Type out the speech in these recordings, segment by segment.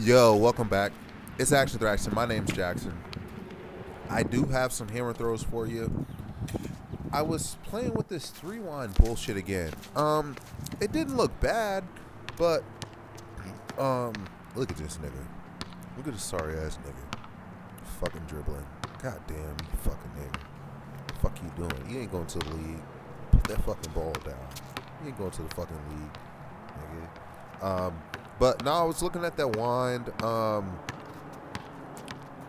Yo, welcome back. It's Action Thraxin. My name's Jackson. I do have some hammer throws for you. I was playing with this three wind bullshit again. It didn't look bad, but um, look at this nigga. Look at this sorry ass nigga. Fucking dribbling. God damn, you fucking nigga. Fuck you doing? You ain't going to the league. Put that fucking ball down. You ain't going to the fucking league, nigga. But no, I was looking at that wind. I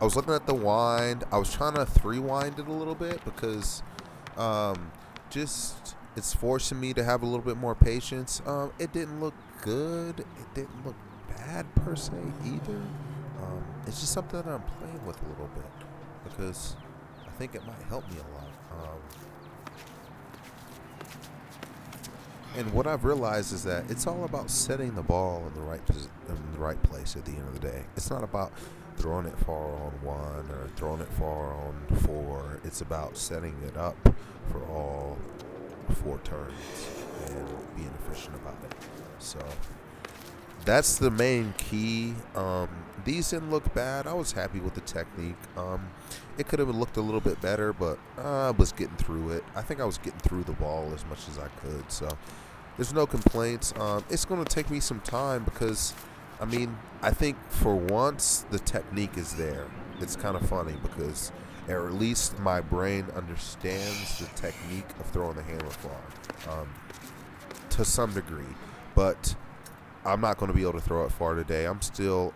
was looking at the wind. I was trying to three wind it a little bit because just it's forcing me to have a little bit more patience. It didn't look good. It didn't look bad per se either. It's just something that I'm playing with a little bit because I think it might help me a lot. And what I've realized is that it's all about setting the ball in the right place at the end of the day. It's not about throwing it far on one or throwing it far on four. It's about setting it up for all four turns and being efficient about it. So that's the main key. These didn't look bad. I was happy with the technique. It could have looked a little bit better, but I was getting through it. I think I was getting through the ball as much as I could. So there's no complaints. It's going to take me some time because, I think for once the technique is there. It's kind of funny because, or at least my brain understands the technique of throwing the hammer far to some degree. But I'm not going to be able to throw it far today. I'm still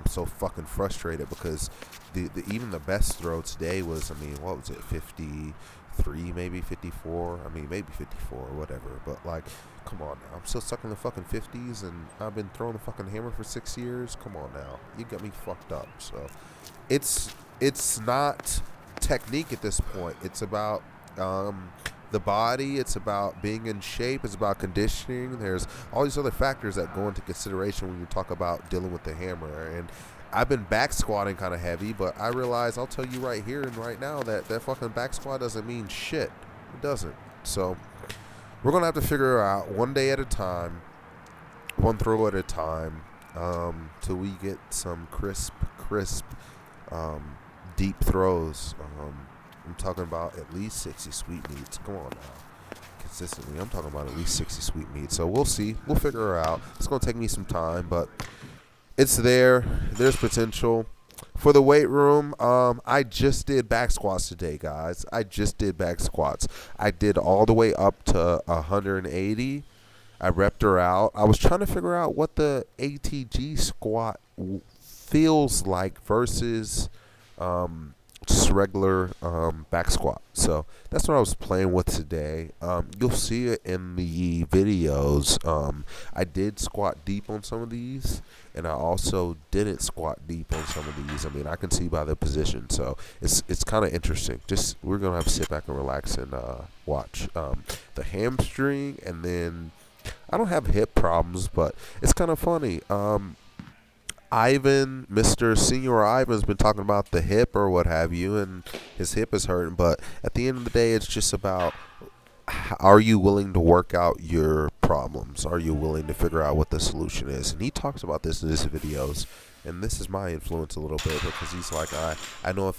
so fucking frustrated because the even the best throw today was, what was it, 53, maybe 54? Maybe 54 or whatever. But, like, come on now. I'm still stuck in the fucking 50s, and I've been throwing the fucking hammer for 6 years. Come on now. You got me fucked up. So it's not technique at this point. It's about the body. It's about being in shape. It's about conditioning. There's all these other factors that go into consideration when you talk about dealing with the hammer. And I've been back squatting kind of heavy, but I realize, I'll tell you right here and right now, that fucking back squat doesn't mean shit. It doesn't. So we're going to have to figure it out one day at a time, one throw at a time, till we get some crisp, deep throws. I'm talking about at least 60 sweetmeats. Come on now. Consistently, I'm talking about at least 60 sweetmeats. So we'll see. We'll figure it out. It's going to take me some time, but it's there. There's potential. For the weight room, I just did back squats today, guys. I just did back squats. I did all the way up to 180. I repped her out. I was trying to figure out what the ATG squat feels like versus just regular back squat. So that's what I was playing with today. You'll see it in the videos. I did squat deep on some of these, and I also didn't squat deep on some of these. I can see by the position, so it's kind of interesting. Just we're gonna have to sit back and relax and watch the hamstring, and then I don't have hip problems, but it's kind of funny. Ivan, Mr. Senior Ivan's been talking about the hip or what have you, and his hip is hurting. But at the end of the day, it's just about, are you willing to work out your problems? Are you willing to figure out what the solution is? And he talks about this in his videos, and this is my influence a little bit because he's like, I know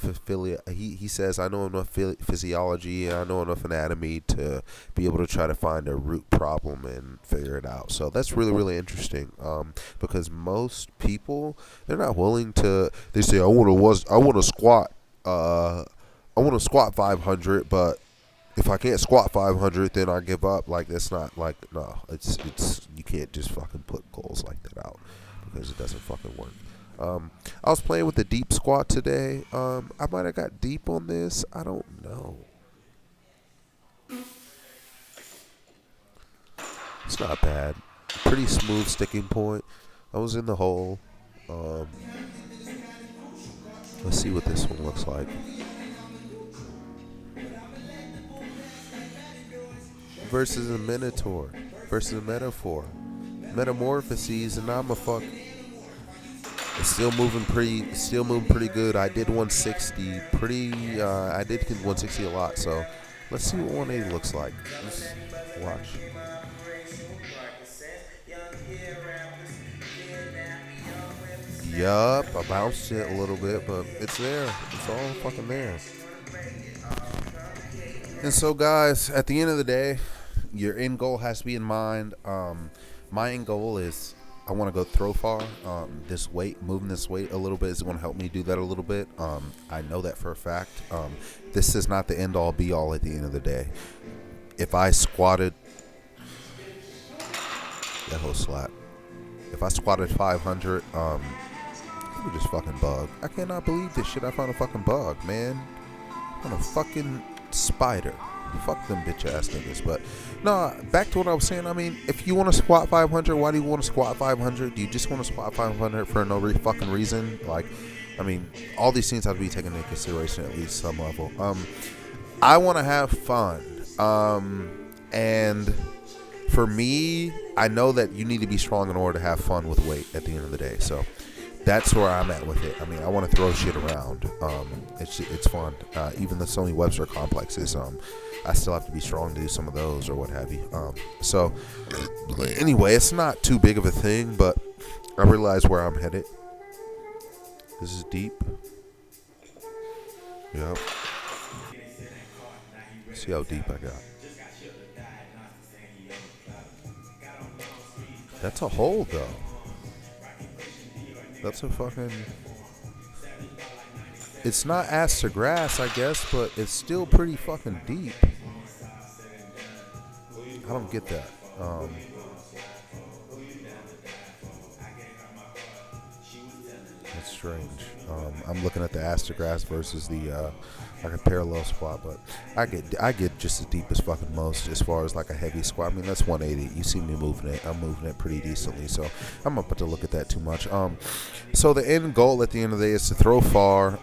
he says, I know enough physiology, I know enough anatomy to be able to try to find a root problem and figure it out. So that's really, really interesting, because most people, they're not willing to. They say, I want to squat 500, but if I can't squat 500, then I give up. Like, that's not, like, no, it's you can't just fucking put goals like that out because it doesn't fucking work. I was playing with the deep squat today. I might have got deep on this. I don't know. It's not bad. Pretty smooth sticking point. I was in the hole. Let's see what this one looks like. Versus a Minotaur. Versus a Metaphor. Metamorphoses, and I'm a fuck. It's still moving pretty good. I did 160 I did 160 a lot, so let's see what 180 looks like. Let's watch. Yup, I bounced it a little bit, but it's there. It's all fucking there. And so, guys, at the end of the day, your end goal has to be in mind. My end goal is I want to go throw far. Moving this weight a little bit is going to help me do that a little bit. I know that for a fact. This is not the end all be all at the end of the day. If I squatted, that whole slap. If I squatted 500, you would just fucking bug. I cannot believe this shit. I found a fucking bug, man. I found a fucking spider. Fuck them bitch ass niggas. But no, back to what I was saying. I mean, if you want to squat 500, why do you want to squat 500? Do you just want to squat 500 for no fucking reason? Like, I mean, all these things have to be taken into consideration at least some level. I want to have fun. And for me, I know that you need to be strong in order to have fun with weight at the end of the day. So that's where I'm at with it. I mean, I want to throw shit around. It's fun. Even the Sony Webster complexes, I still have to be strong to do some of those or what have you. So anyway, it's not too big of a thing, but I realize where I'm headed. This is deep. Yep. See how deep I got. That's a hole, though. That's a fucking... It's not ass to grass, I guess, but it's still pretty fucking deep. I don't get that. That's strange. I'm looking at the ass to grass versus the like a parallel squat, but I get just as deep as fucking most as far as like a heavy squat. I mean, that's 180. You see me moving it. I'm moving it pretty decently, so I'm not about to look at that too much. So the end goal at the end of the day is to throw far.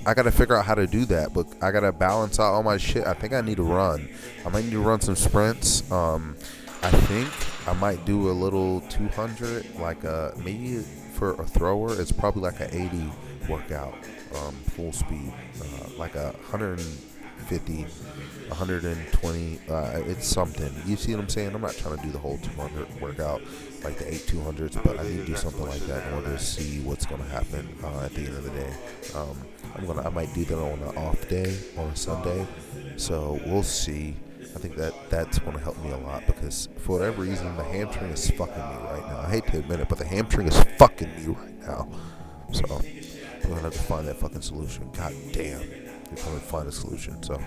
I gotta figure out how to do that, but I gotta balance out all my shit. I think I need to run. I might need to run some sprints. I think I might do a little 200, like maybe for a thrower, it's probably like an 80 workout, full speed, like a 150, 120. It's something. You see what I'm saying? I'm not trying to do the whole 200 workout, like the 200s, but I need to do something like that in order to see what's going to happen at the end of the day. I might do that on an off day, on a Sunday. So we'll see. I think that's going to help me a lot because for whatever reason, the hamstring is fucking me right now. I hate to admit it, but the hamstring is fucking me right now. So I'm going to have to find that fucking solution. God damn. I'm going to find a solution. So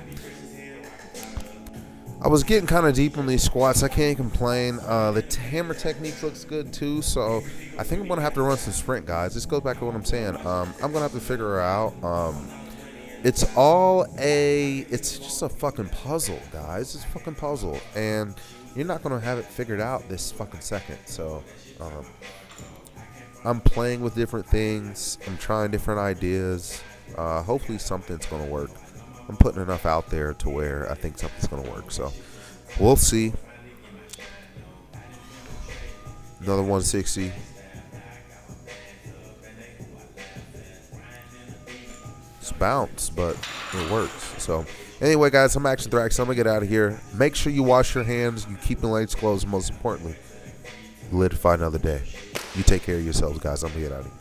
I was getting kind of deep on these squats. I can't complain. The hammer technique looks good too. So I think I'm going to have to run some sprint, guys. This goes back to what I'm saying. I'm going to have to figure out. It's just a fucking puzzle, guys. It's a fucking puzzle. And you're not going to have it figured out this fucking second. So, I'm playing with different things. I'm trying different ideas. Hopefully something's going to work. I'm putting enough out there to where I think something's going to work. So, we'll see. Another 160. Bounce, but it works. So anyway, guys, I'm Action Thraxin. I'm gonna get out of here. Make sure you wash your hands, you keep your legs closed, most importantly, live to fight another day. You take care of yourselves, guys. I'm gonna get out of here.